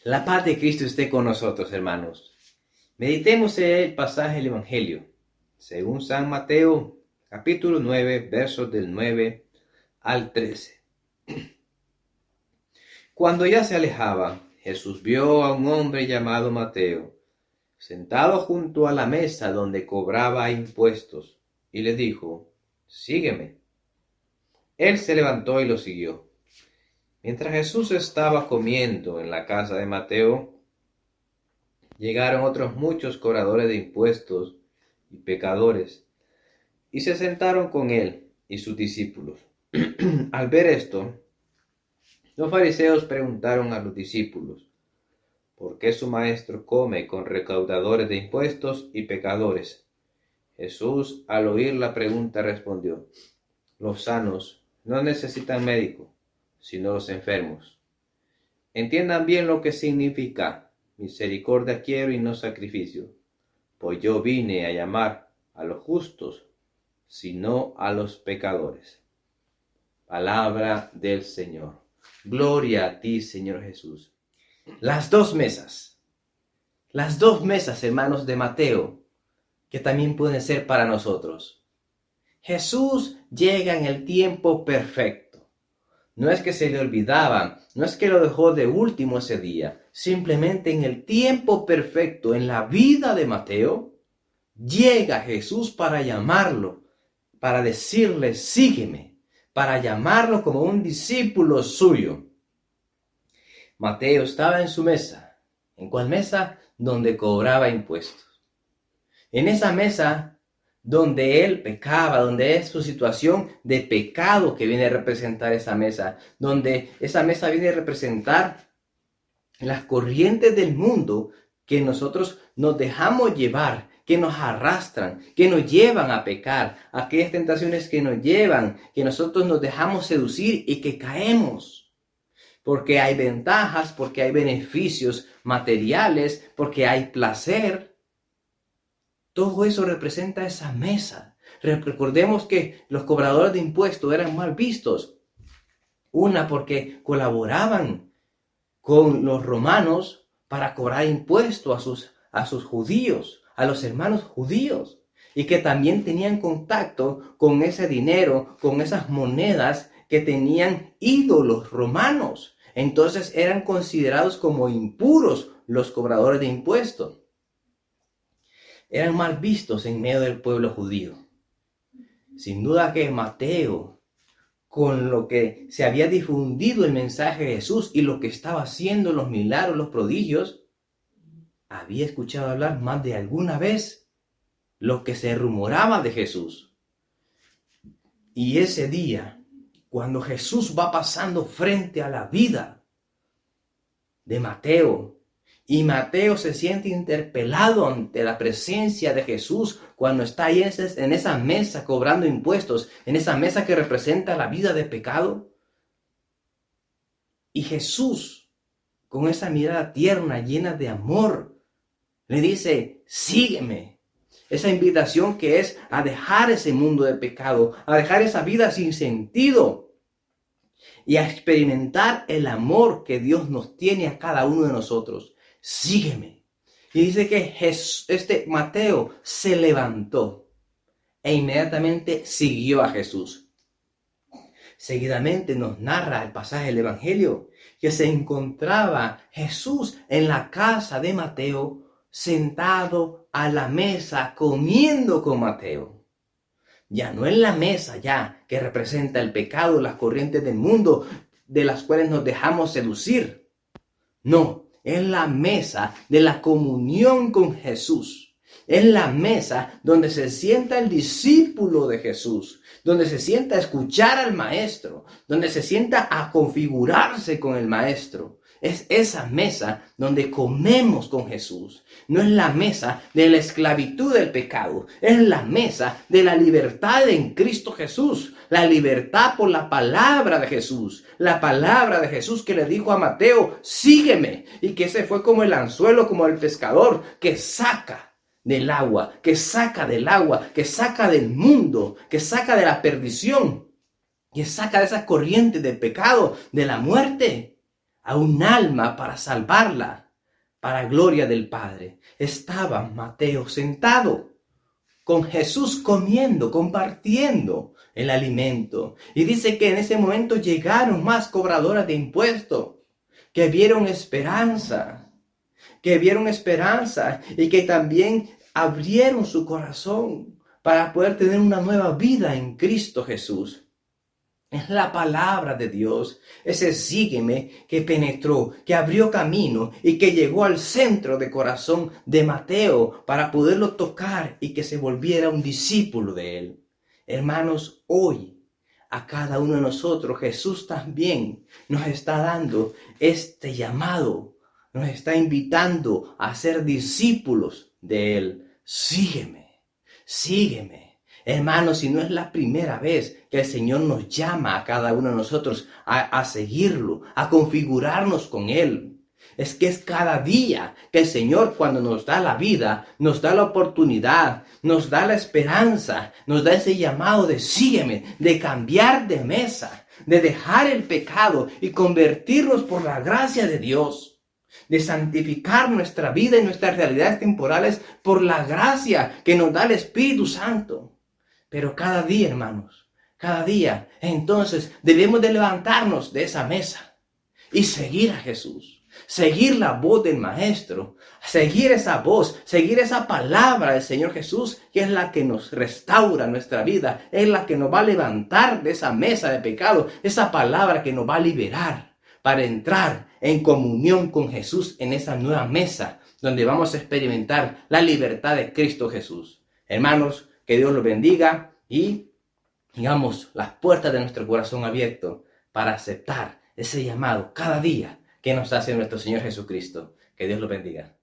La paz de Cristo esté con nosotros, hermanos. Meditemos en el pasaje del Evangelio, según San Mateo, capítulo 9, versos del 9 al 13. Cuando ya se alejaba, Jesús vio a un hombre llamado Mateo, sentado junto a la mesa donde cobraba impuestos, y le dijo: «Sígueme». Él se levantó y lo siguió. Mientras Jesús estaba comiendo en la casa de Mateo, llegaron otros muchos cobradores de impuestos y pecadores, y se sentaron con él y sus discípulos. Al ver esto, los fariseos preguntaron a los discípulos: «¿Por qué su maestro come con recaudadores de impuestos y pecadores?». Jesús, al oír la pregunta, respondió: «Los sanos no necesitan médico, sino los enfermos. Entiendan bien lo que significa: misericordia quiero y no sacrificio, pues yo vine a llamar a los justos, sino a los pecadores». Palabra del Señor. Gloria a ti, Señor Jesús. Las dos mesas, hermanos, de Mateo, que también pueden ser para nosotros. Jesús llega en el tiempo perfecto. No es que se le olvidaba, no es que lo dejó de último ese día. Simplemente en el tiempo perfecto, en la vida de Mateo, llega Jesús para llamarlo, para decirle: «Sígueme», para llamarlo como un discípulo suyo. Mateo estaba en su mesa. ¿En cuál mesa? Donde cobraba impuestos. En esa mesa donde él pecaba, donde es su situación de pecado que viene a representar esa mesa, donde esa mesa viene a representar las corrientes del mundo que nosotros nos dejamos llevar, que nos arrastran, que nos llevan a pecar, aquellas tentaciones que nos llevan, que nosotros nos dejamos seducir y que caemos. Porque hay ventajas, porque hay beneficios materiales, porque hay placer. Todo eso representa esa mesa. Recordemos que los cobradores de impuestos eran mal vistos. Una, porque colaboraban con los romanos para cobrar impuestos a sus judíos, a los hermanos judíos, y que también tenían contacto con ese dinero, con esas monedas que tenían ídolos romanos. Entonces eran considerados como impuros los cobradores de impuestos. Eran mal vistos en medio del pueblo judío. Sin duda que Mateo, con lo que se había difundido el mensaje de Jesús y lo que estaba haciendo, los milagros, los prodigios, había escuchado hablar más de alguna vez lo que se rumoraba de Jesús. Y ese día, cuando Jesús va pasando frente a la vida de Mateo, y Mateo se siente interpelado ante la presencia de Jesús cuando está ahí en esa mesa cobrando impuestos, en esa mesa que representa la vida de pecado. Y Jesús, con esa mirada tierna, llena de amor, le dice: «Sígueme». Esa invitación que es a dejar ese mundo de pecado, a dejar esa vida sin sentido y a experimentar el amor que Dios nos tiene a cada uno de nosotros. «Sígueme». Y dice que Mateo se levantó e inmediatamente siguió a Jesús. Seguidamente nos narra el pasaje del Evangelio que se encontraba Jesús en la casa de Mateo, sentado a la mesa comiendo con Mateo. Ya no en la mesa ya que representa el pecado, las corrientes del mundo de las cuales nos dejamos seducir. No. Es la mesa de la comunión con Jesús. Es la mesa donde se sienta el discípulo de Jesús, donde se sienta a escuchar al maestro, donde se sienta a configurarse con el maestro. Es esa mesa donde comemos con Jesús. No es la mesa de la esclavitud del pecado. Es la mesa de la libertad en Cristo Jesús. La libertad por la palabra de Jesús. La palabra de Jesús que le dijo a Mateo: «Sígueme». Y que ese fue como el anzuelo, como el pescador que saca del agua, que saca del mundo, que saca de la perdición, que saca de esas corrientes del pecado, de la muerte. a un alma para salvarla, para gloria del Padre. Estaba Mateo sentado con Jesús comiendo, compartiendo el alimento. Y dice que en ese momento llegaron más cobradoras de impuestos que vieron esperanza, y que también abrieron su corazón para poder tener una nueva vida en Cristo Jesús. Es la palabra de Dios, ese sígueme que penetró, que abrió camino y que llegó al centro de corazón de Mateo para poderlo tocar y que se volviera un discípulo de él. Hermanos, hoy a cada uno de nosotros Jesús también nos está dando este llamado, nos está invitando a ser discípulos de él. Sígueme, sígueme. Hermanos, si no es la primera vez que el Señor nos llama a cada uno de nosotros a seguirlo, a configurarnos con Él. Es que es cada día que el Señor, cuando nos da la vida, nos da la oportunidad, nos da la esperanza, nos da ese llamado de sígueme, de cambiar de mesa, de dejar el pecado y convertirnos por la gracia de Dios, de santificar nuestra vida y nuestras realidades temporales por la gracia que nos da el Espíritu Santo. Pero cada día, hermanos, cada día, entonces debemos de levantarnos de esa mesa y seguir a Jesús, seguir la voz del Maestro, seguir esa voz, seguir esa palabra del Señor Jesús, que es la que nos restaura nuestra vida, es la que nos va a levantar de esa mesa de pecado, esa palabra que nos va a liberar para entrar en comunión con Jesús en esa nueva mesa, donde vamos a experimentar la libertad de Cristo Jesús. Hermanos, que Dios los bendiga y tengamos las puertas de nuestro corazón abierto para aceptar ese llamado cada día que nos hace nuestro Señor Jesucristo. Que Dios los bendiga.